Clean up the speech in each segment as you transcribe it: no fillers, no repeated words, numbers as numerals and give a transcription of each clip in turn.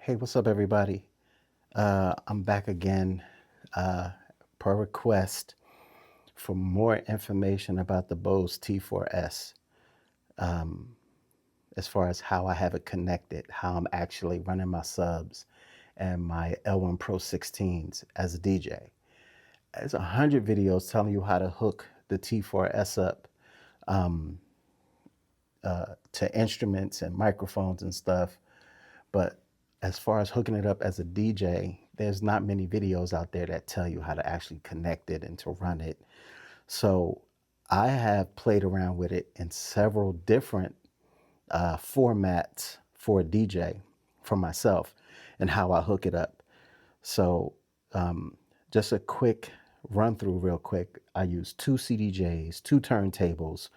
Hey, what's up, everybody? I'm back again per request for more information about the Bose T4S, as far as how I have it connected, how I'm actually running my subs and my L1 Pro 16s as a DJ. There's 100 videos telling you how to hook the T4S up to instruments and microphones and stuff. But as far as hooking it up as a DJ, there's not many videos out there that tell you how to actually connect it and to run it. So I have played around with it in several different formats for a DJ for myself and how I hook it up. So just a quick run through real quick. I use two CDJs, two turntables.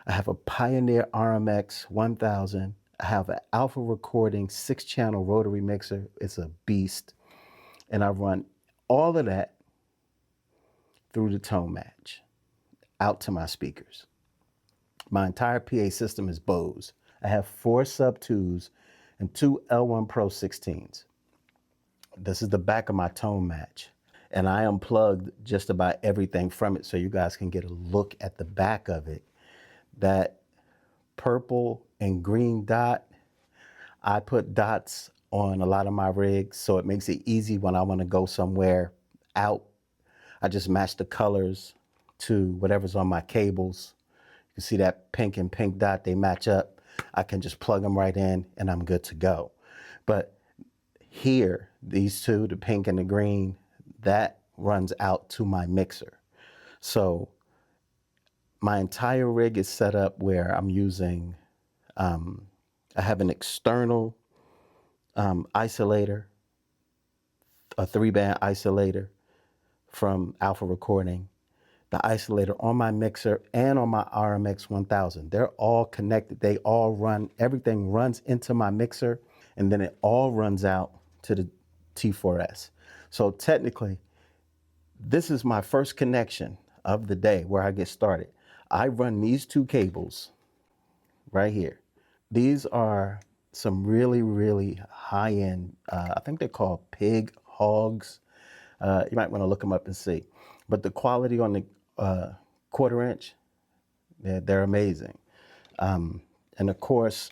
I have a Pioneer RMX 1000. I have an Alpha Recording 6-channel rotary mixer. It's a beast. And I run all of that through the tone match out to my speakers. My entire PA system is Bose. I have 4 sub 2s and 2 L1 Pro 16s. This is the back of my tone match. And I unplugged just about everything from it so you guys can get a look at the back of it. That purple and green dot, I put dots on a lot of my rigs so it makes it easy when I want to go somewhere out. I just match the colors to whatever's on my cables. You can see that pink and pink dot, they match up. I can just plug them right in and I'm good to go. But here, these two, the pink and the green, that runs out to my mixer. So my entire rig is set up where I'm using, I have an external isolator, a 3-band isolator from Alpha Recording, the isolator on my mixer and on my RMX 1000. They're all connected. They all run, everything runs into my mixer and then it all runs out to the T4S. So technically, this is my first connection of the day where I get started. I run these 2 cables right here. These are some really, really high-end, I think they're called pig hogs. You might want to look them up and see. But the quality on the 1/4 inch, they're amazing. And of course,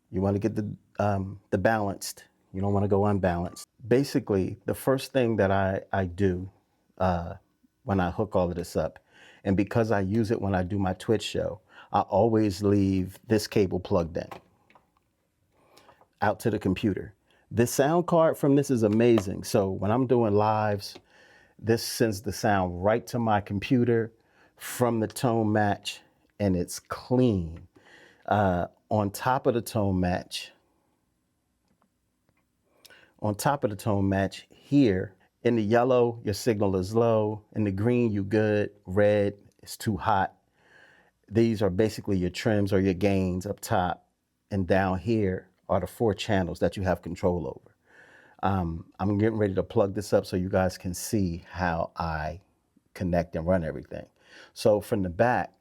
you want to get the balanced. You don't want to go unbalanced. Basically, the first thing that I do when I hook all of this up, and because I use it when I do my Twitch show, I always leave this cable plugged in out to the computer. This sound card from this is amazing. So when I'm doing lives, this sends the sound right to my computer from the tone match, and it's clean. On top of the tone match, here, in the yellow, your signal is low. In the green, you good. Red, it's too hot. These are basically your trims or your gains up top. And down here are the 4 channels that you have control over. I'm getting ready to plug this up so you guys can see how I connect and run everything. So from the back,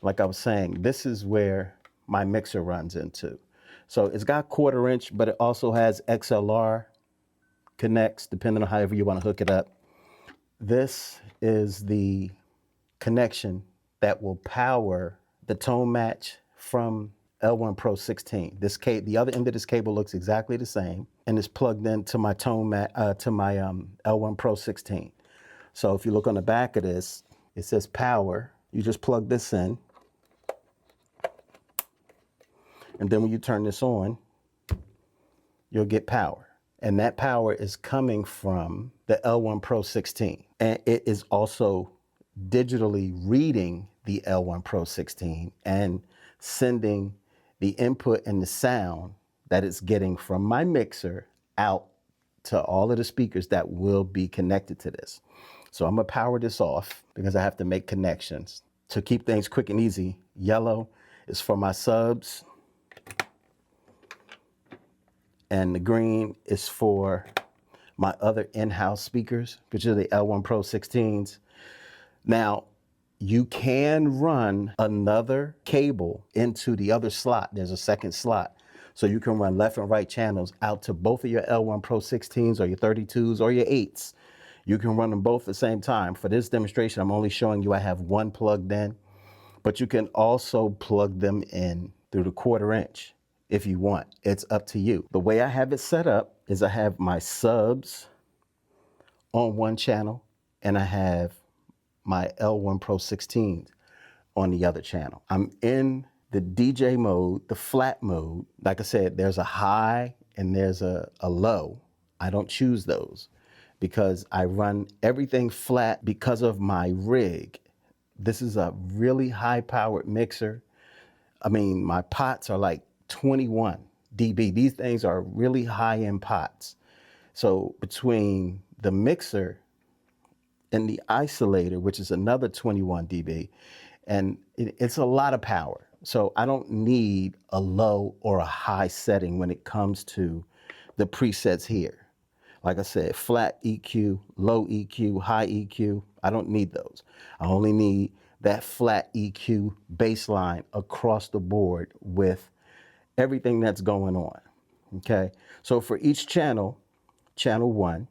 like I was saying, this is where my mixer runs into. So it's got 1/4 inch, but it also has XLR connects, depending on however you want to hook it up. This is the connection that will power the tone match from L1 Pro 16. The other end of this cable looks exactly the same and is plugged into my L1 Pro 16. So if you look on the back of this, it says power. You just plug this in, and then when you turn this on, you'll get power. And that power is coming from the L1 Pro 16. And it is also digitally reading the L1 Pro 16 and sending the input and the sound that it's getting from my mixer out to all of the speakers that will be connected to this. So I'm gonna power this off because I have to make connections. To keep things quick and easy, yellow is for my subs, and the green is for my other in-house speakers, which are the L1 Pro 16s. Now, you can run another cable into the other slot. There's a second slot. So you can run left and right channels out to both of your L1 Pro 16s or your 32s or your 8s. You can run them both at the same time. For this demonstration, I'm only showing you I have one plugged in, but you can also plug them in through the 1/4 inch if you want. It's up to you. The way I have it set up is I have my subs on one channel and I have my L1 Pro 16s on the other channel. I'm in the DJ mode, the flat mode. Like I said, there's a high and there's a low. I don't choose those because I run everything flat because of my rig. This is a really high powered mixer. I mean, my pots are like 21 dB. These things are really high end pots. So between the mixer and the isolator, which is another 21 dB, and it's a lot of power. So I don't need a low or a high setting when it comes to the presets here. Like I said, flat EQ, low EQ, high EQ, I don't need those. I only need that flat EQ baseline across the board with everything that's going on, okay? So for each channel, channel 1,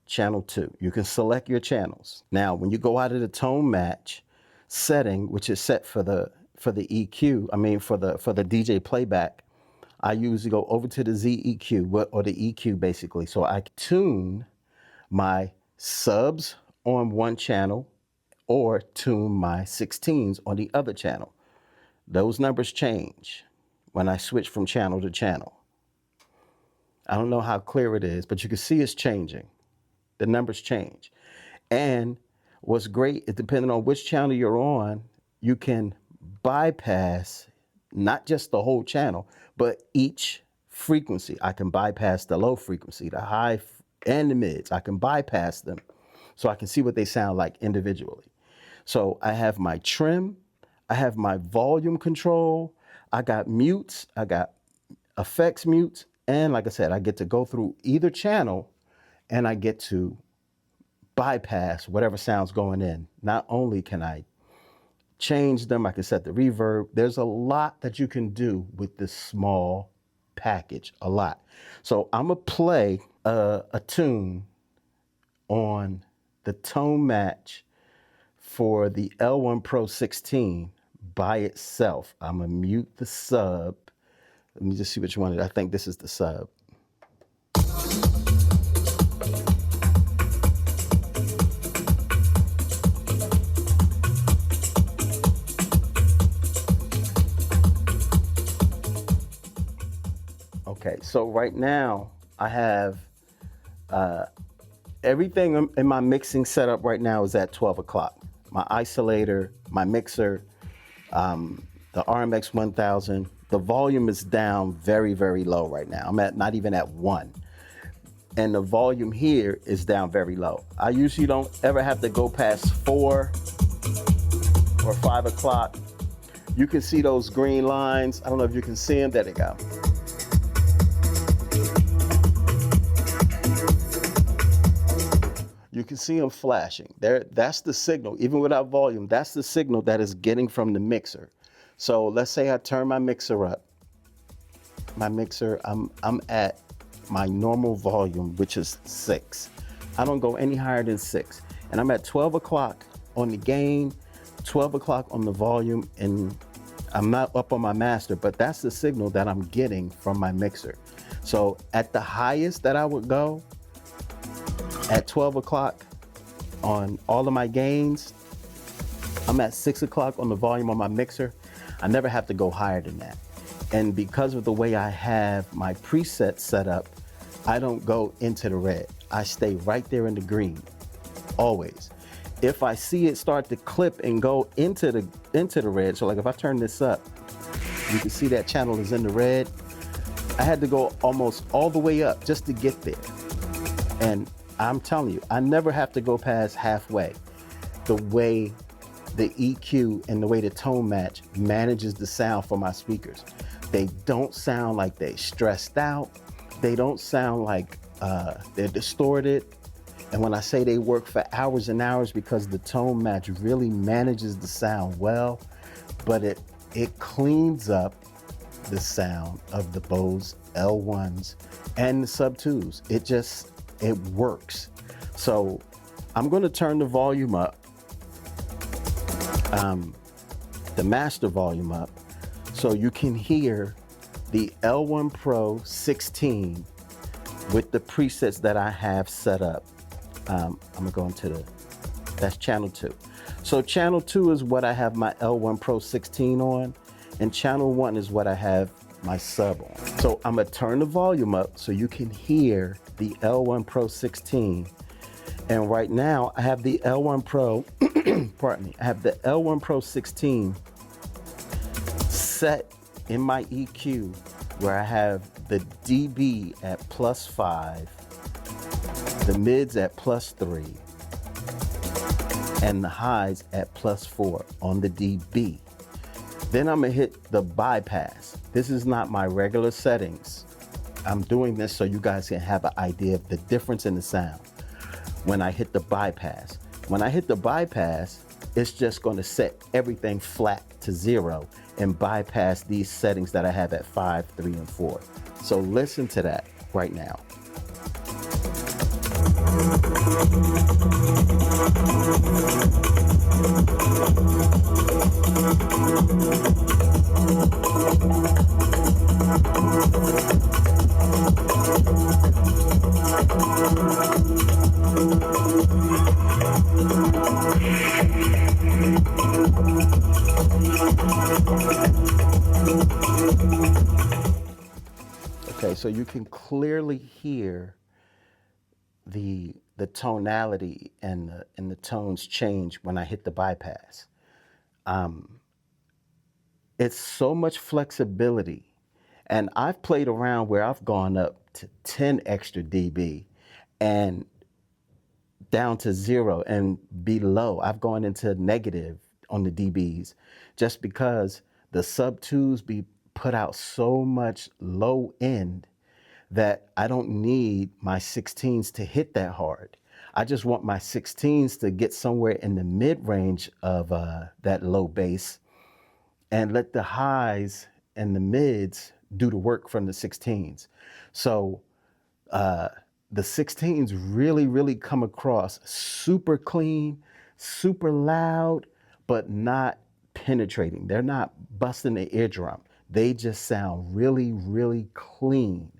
channel 2, you can select your channels. Now, when you go out of the tone match setting, which is set for the EQ, I mean for the DJ playback, I usually go over to the Z EQ or the EQ basically. So I tune my subs on one channel or tune my 16s on the other channel. Those numbers change when I switch from channel to channel. I don't know how clear it is, but you can see it's changing. The numbers change. And what's great is depending on which channel you're on, you can bypass not just the whole channel, but each frequency. I can bypass the low frequency, the high and the mids. I can bypass them so I can see what they sound like individually. So I have my trim, I have my volume control, I got mutes, I got effects mutes, and like I said, I get to go through either channel and I get to bypass whatever sound's going in. Not only can I change them, I can set the reverb. There's a lot that you can do with this small package, a lot. So I'm gonna play a tune on the tone match for the L1 Pro 16 by itself. I'm gonna mute the sub. Let me just see which one. I think this is the sub. Okay, so right now I have everything in my mixing setup right now is at 12 o'clock. My isolator, my mixer, the RMX 1000, the volume is down very, very low right now. I'm at not even at 1. And the volume here is down very low. I usually don't ever have to go past 4 or 5 o'clock. You can see those green lines. I don't know if you can see them. There they go. You can see them flashing. There, that's the signal. Even without volume, that's the signal that is getting from the mixer. So let's say I turn my mixer up. My mixer, I'm at my normal volume, which is 6. I don't go any higher than 6. And I'm at 12 o'clock on the gain, 12 o'clock on the volume, and I'm not up on my master, but that's the signal that I'm getting from my mixer. So at the highest that I would go, at 12 o'clock on all of my gains, I'm at 6 o'clock on the volume on my mixer. I never have to go higher than that. And because of the way I have my preset set up, I don't go into the red. I stay right there in the green, always. If I see it start to clip and go into the red, so like if I turn this up, you can see that channel is in the red. I had to go almost all the way up just to get there. And I'm telling you, I never have to go past halfway. The way the EQ and the way the tone match manages the sound for my speakers. They don't sound like they stressed out. They don't sound like they're distorted. And when I say they work for hours and hours, because the tone match really manages the sound well, but it cleans up the sound of the Bose L1s and the Sub 2s. It works. So I'm going to turn the volume up, the master volume up, so you can hear the L1 Pro 16 with the presets that I have set up. I'm gonna go into that's channel 2. So channel 2 is what I have my L1 Pro 16 on, and channel 1 is what I have my sub on. So I'm gonna turn the volume up so you can hear the L1 Pro 16. And right now I have the L1 Pro, pardon me, I have the L1 Pro 16 set in my EQ where I have the dB at +5, the mids at +3, and the highs at +4 on the dB. Then I'm gonna hit the bypass. This is not my regular settings. I'm doing this so you guys can have an idea of the difference in the sound when I hit the bypass. When I hit the bypass, it's just gonna set everything flat to 0 and bypass these settings that I have at 5, 3, and 4. So listen to that right now. Okay, so you can clearly hear the tonality and the tones change when I hit the bypass. It's so much flexibility, and I've played around where I've gone up to 10 extra dB and down to 0 and below. I've gone into negative on the dBs just because the sub 2s be put out so much low end that I don't need my 16s to hit that hard. I just want my 16s to get somewhere in the mid range of that low bass and let the highs and the mids do the work from the 16s. So the 16s really come across super clean, super loud, but not penetrating. They're not busting the eardrum. They just sound really clean.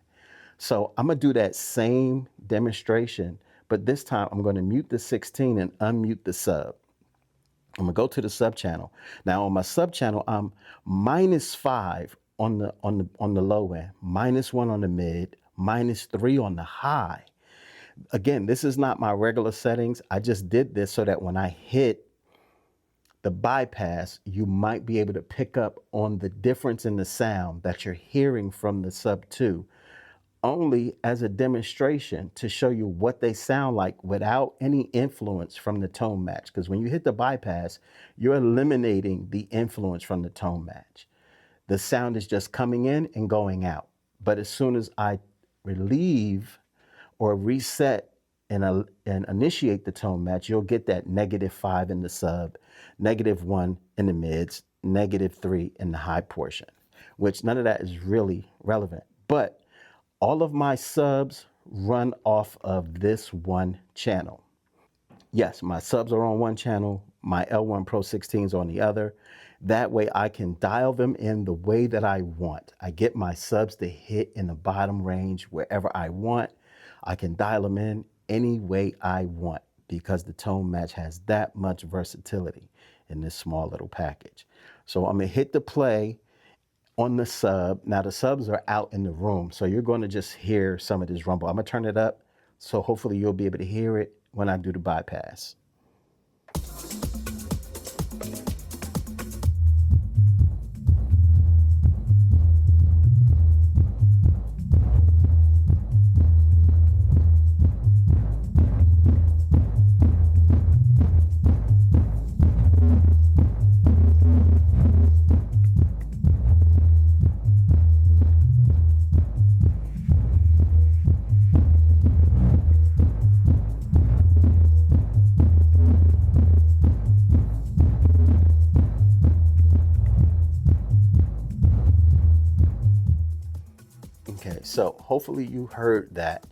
So I'm gonna do that same demonstration, but this time I'm gonna mute the 16 and unmute the sub. I'm gonna go to the sub channel. Now on my sub channel, I'm -5 on the low end, -1 on the mid, -3 on the high. Again, this is not my regular settings. I just did this so that when I hit the bypass, you might be able to pick up on the difference in the sound that you're hearing from the sub 2, only as a demonstration to show you what they sound like without any influence from the tone match. Because when you hit the bypass, you're eliminating the influence from the tone match. The sound is just coming in and going out. But as soon as I relieve or reset and initiate the tone match, you'll get that -5 in the sub, -1 in the mids, -3 in the high portion, which none of that is really relevant. But all of my subs run off of this one channel. Yes, my subs are on one channel, my L1 Pro 16s on the other. That way I can dial them in the way that I want. I get my subs to hit in the bottom range wherever I want. I can dial them in any way I want because the tone match has that much versatility in this small little package. So I'm gonna hit the play on the sub. Now the subs are out in the room, so you're going to just hear some of this rumble. I'm gonna turn it up, so hopefully you'll be able to hear it when I do the bypass. Okay, so hopefully you heard that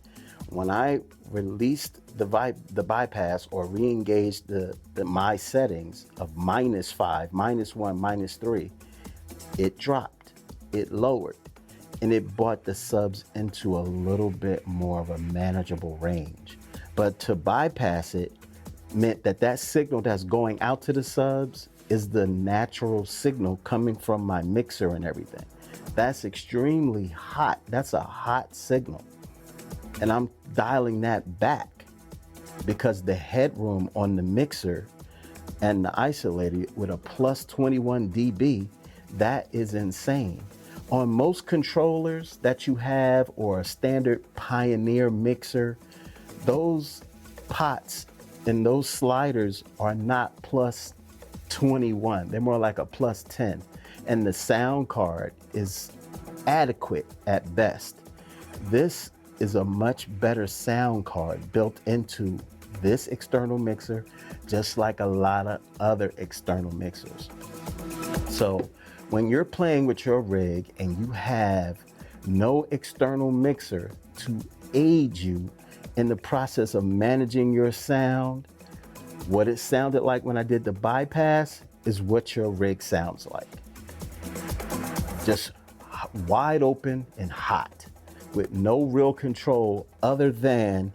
when I released the bypass or re-engaged my settings of -5, -1, -3, it dropped, it lowered, and it brought the subs into a little bit more of a manageable range. But to bypass it meant that that signal that's going out to the subs is the natural signal coming from my mixer and everything. That's extremely hot. That's a hot signal. And I'm dialing that back because the headroom on the mixer and the isolator with a plus 21 dB, that is insane. On most controllers that you have or a standard Pioneer mixer, those pots and those sliders are not plus 21. They're more like a plus 10. And the sound card is adequate at best. This is a much better sound card built into this external mixer, just like a lot of other external mixers. So when you're playing with your rig and you have no external mixer to aid you in the process of managing your sound, what it sounded like when I did the bypass is what your rig sounds like. Just wide open and hot with no real control other than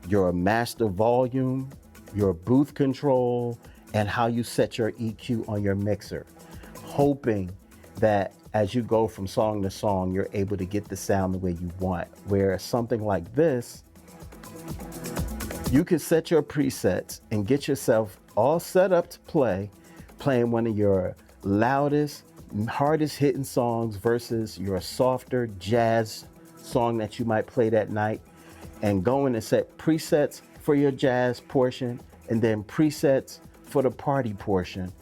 your master volume, your booth control, and how you set your EQ on your mixer. Hoping that as you go from song to song, you're able to get the sound the way you want. Whereas something like this, you can set your presets and get yourself all set up to playing one of your loudest, hardest hitting songs versus your softer jazz song that you might play that night, and going and set presets for your jazz portion and then presets for the party portion,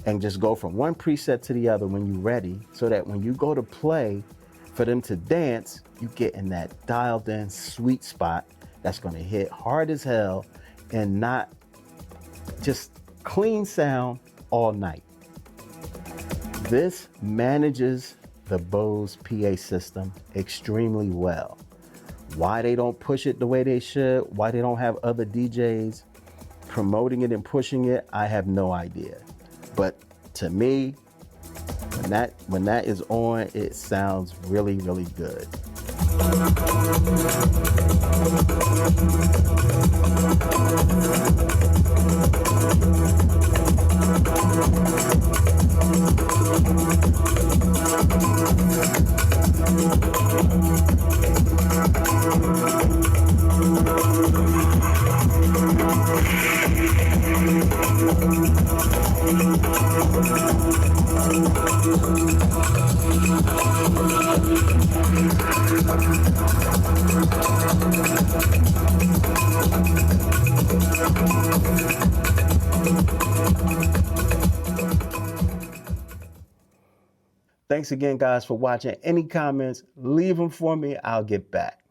and just go from one preset to the other when you're ready, so that when you go to play for them to dance, you get in that dialed in sweet spot that's going to hit hard as hell and not just clean sound all night. This manages the Bose PA system extremely well. Why they don't push it the way they should, why they don't have other DJs promoting it and pushing it, I have no idea. But to me, when that is on, it sounds really, really good. Thanks again, guys, for watching. Any comments, leave them for me. I'll get back.